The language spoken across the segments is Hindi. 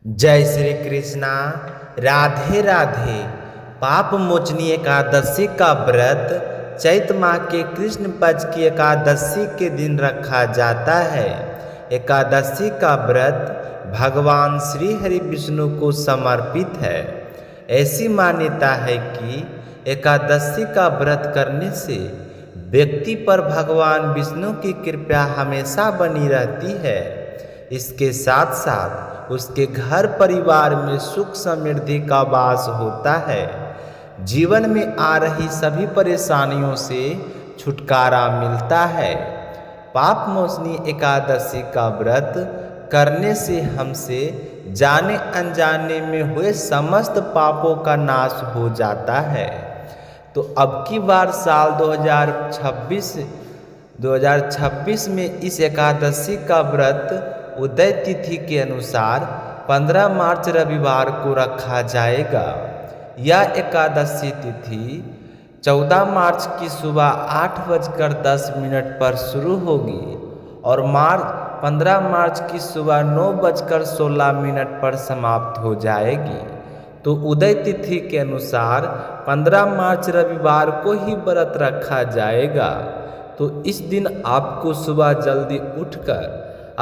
जय श्री कृष्णा। राधे राधे। पाप मोचनी एकादशी का व्रत चैत माह के कृष्ण पक्ष की एकादशी के दिन रखा जाता है। एकादशी का व्रत भगवान श्री हरि विष्णु को समर्पित है। ऐसी मान्यता है कि एकादशी का व्रत करने से व्यक्ति पर भगवान विष्णु की कृपा हमेशा बनी रहती है। इसके साथ साथ उसके घर परिवार में सुख समृद्धि का वास होता है। जीवन में आ रही सभी परेशानियों से छुटकारा मिलता है। पाप मोचनी एकादशी का व्रत करने से हमसे जाने अनजाने में हुए समस्त पापों का नाश हो जाता है। तो अब की बार साल 2026 में इस एकादशी का व्रत उदय तिथि के अनुसार 15 मार्च रविवार को रखा जाएगा। यह एकादशी तिथि 14 मार्च की सुबह 8:10 पर शुरू होगी और 15 मार्च की सुबह 9:16 पर समाप्त हो जाएगी। तो उदय तिथि के अनुसार 15 मार्च रविवार को ही व्रत रखा जाएगा। तो इस दिन आपको सुबह जल्दी उठकर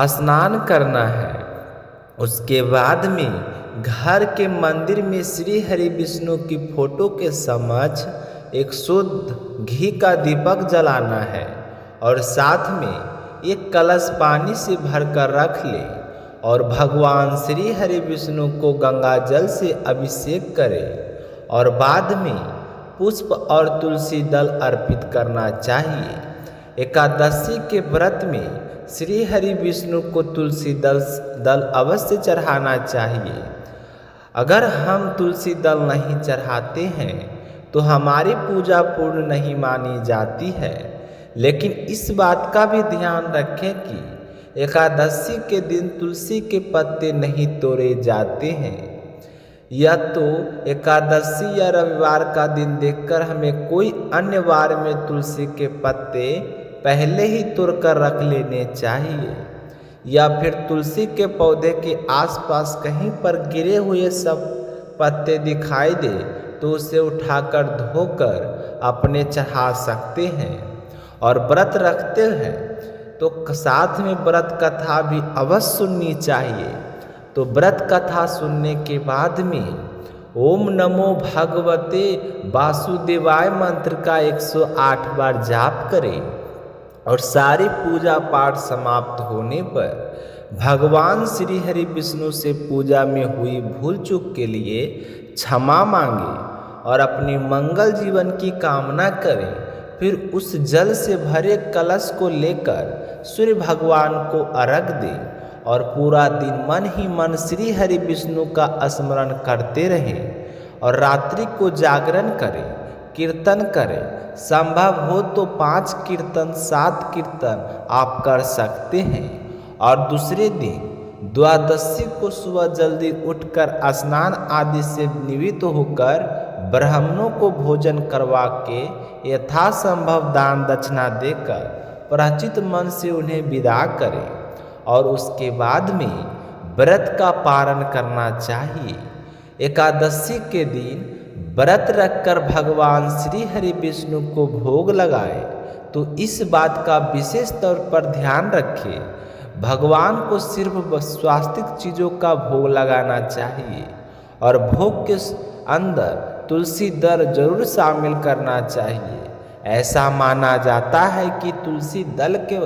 स्नान करना है। उसके बाद में घर के मंदिर में श्री हरि विष्णु की फोटो के समक्ष एक शुद्ध घी का दीपक जलाना है और साथ में एक कलश पानी से भरकर रख ले और भगवान श्री हरि विष्णु को गंगा जल से अभिषेक करें और बाद में पुष्प और तुलसी दल अर्पित करना चाहिए। एकादशी के व्रत में श्री हरि विष्णु को तुलसी दल अवश्य चढ़ाना चाहिए। अगर हम तुलसी दल नहीं चढ़ाते हैं तो हमारी पूजा पूर्ण नहीं मानी जाती है। लेकिन इस बात का भी ध्यान रखें कि एकादशी के दिन तुलसी के पत्ते नहीं तोड़े जाते हैं। या तो एकादशी या रविवार का दिन देखकर हमें कोई अन्य वार में तुलसी के पत्ते पहले ही तोड़कर रख लेने चाहिए। या फिर तुलसी के पौधे के आसपास कहीं पर गिरे हुए सब पत्ते दिखाई दे तो उसे उठाकर धोकर अपने चढ़ा सकते हैं। और व्रत रखते हैं तो साथ में व्रत कथा भी अवश्य सुननी चाहिए। तो व्रत कथा सुनने के बाद में ओम नमो भगवते वासुदेवाय मंत्र का 108 बार जाप करें और सारी पूजा पाठ समाप्त होने पर भगवान श्री हरि विष्णु से पूजा में हुई भूल चूक के लिए क्षमा मांगे और अपनी मंगल जीवन की कामना करें। फिर उस जल से भरे कलश को लेकर सूर्य भगवान को अर्घ दें और पूरा दिन मन ही मन श्री हरि विष्णु का स्मरण करते रहें और रात्रि को जागरण करें, कीर्तन करें। संभव हो तो 5 कीर्तन 7 कीर्तन आप कर सकते हैं। और दूसरे दिन द्वादशी को सुबह जल्दी उठकर स्नान आदि से निवृत्त होकर ब्राह्मणों को भोजन करवा के यथासंभव दान दक्षिणा देकर प्राचित मन से उन्हें विदा करें और उसके बाद में व्रत का पारण करना चाहिए। एकादशी के दिन व्रत रखकर भगवान श्री हरि विष्णु को भोग लगाए तो इस बात का विशेष तौर पर ध्यान रखें। भगवान को सिर्फ स्वास्तिक चीज़ों का भोग लगाना चाहिए और भोग के अंदर तुलसी दल जरूर शामिल करना चाहिए। ऐसा माना जाता है कि तुलसी दल के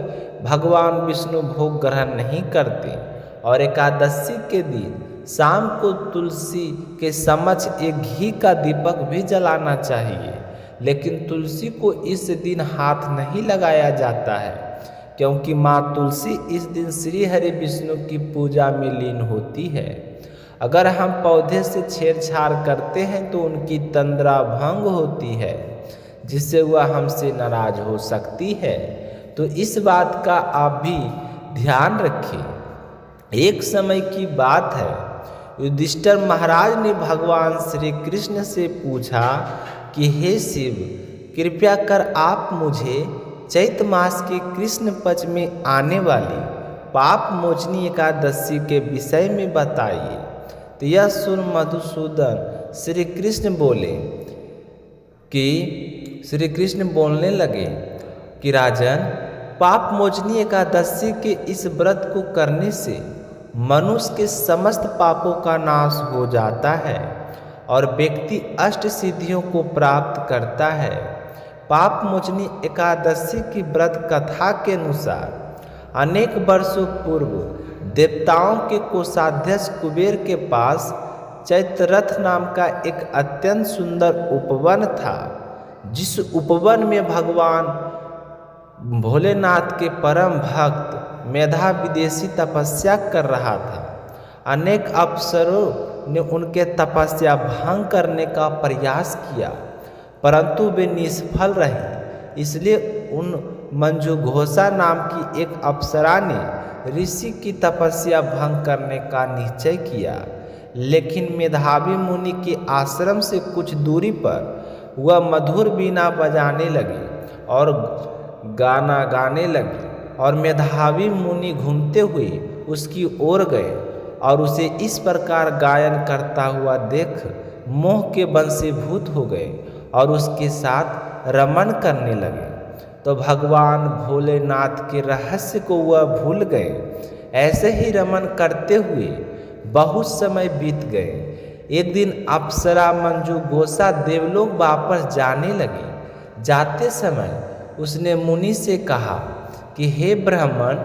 भगवान विष्णु भोग ग्रहण नहीं करते। और एकादशी के दिन शाम को तुलसी के समक्ष एक घी का दीपक भी जलाना चाहिए। लेकिन तुलसी को इस दिन हाथ नहीं लगाया जाता है क्योंकि माँ तुलसी इस दिन श्री हरि विष्णु की पूजा में लीन होती है। अगर हम पौधे से छेड़छाड़ करते हैं तो उनकी तंद्रा भंग होती है जिससे वह हमसे नाराज हो सकती है। तो इस बात का आप भी ध्यान रखें। एक समय की बात है, युधिष्ठिर महाराज ने भगवान श्री कृष्ण से पूछा कि हे शिव, कृपया कर आप मुझे चैत मास के कृष्ण पक्ष में आने वाली पाप मोचनी एकादशी के विषय में बताइए। तो यह सुन मधुसूदन श्री कृष्ण बोलने लगे कि राजन, पाप मोचनी एकादशी के इस व्रत को करने से मनुष्य के समस्त पापों का नाश हो जाता है और व्यक्ति अष्ट सिद्धियों को प्राप्त करता है। पाप मोचनी एकादशी की व्रत कथा के अनुसार अनेक वर्षों पूर्व देवताओं के कोषाध्यक्ष कुबेर के पास चैत्ररथ नाम का एक अत्यंत सुंदर उपवन था, जिस उपवन में भगवान भोलेनाथ के परम भक्त मेधा विदेशी तपस्या कर रहा था। अनेक अप्सरों ने उनके तपस्या भंग करने का प्रयास किया, परंतु वे निष्फल रहे। इसलिए उन मंजुघोषा नाम की एक अप्सरा ने ऋषि की तपस्या भंग करने का निश्चय किया, लेकिन मेधावी मुनि के आश्रम से कुछ दूरी पर वह मधुर बीना बजाने लगी और गाना गाने लगी, और मेधावी मुनि घूमते हुए उसकी ओर गए और उसे इस प्रकार गायन करता हुआ देख मोह के वशीभूत हो गए और उसके साथ रमन करने लगे। तो भगवान भोलेनाथ के रहस्य को वह भूल गए। ऐसे ही रमन करते हुए बहुत समय बीत गए। एक दिन अप्सरा मंजुघोषा देवलोक वापस जाने लगी। जाते समय उसने मुनि से कहा कि हे ब्राह्मण,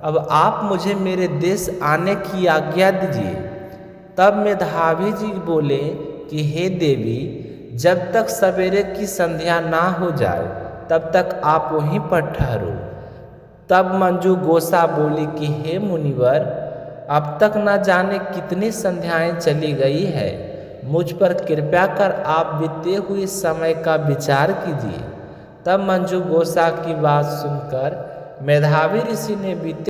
अब आप मुझे मेरे देश आने की आज्ञा दीजिए। तब मेधावी जी बोले कि हे देवी, जब तक सवेरे की संध्या ना हो जाए तब तक आप वहीं पर ठहरो। तब मंजुघोषा बोली कि हे मुनिवर, अब तक न जाने कितनी संध्याएं चली गई है, मुझ पर कृपया कर आप बीते हुए समय का विचार कीजिए। तब मंजुघोषा की बात सुनकर मेधावी ऋषि ने बीते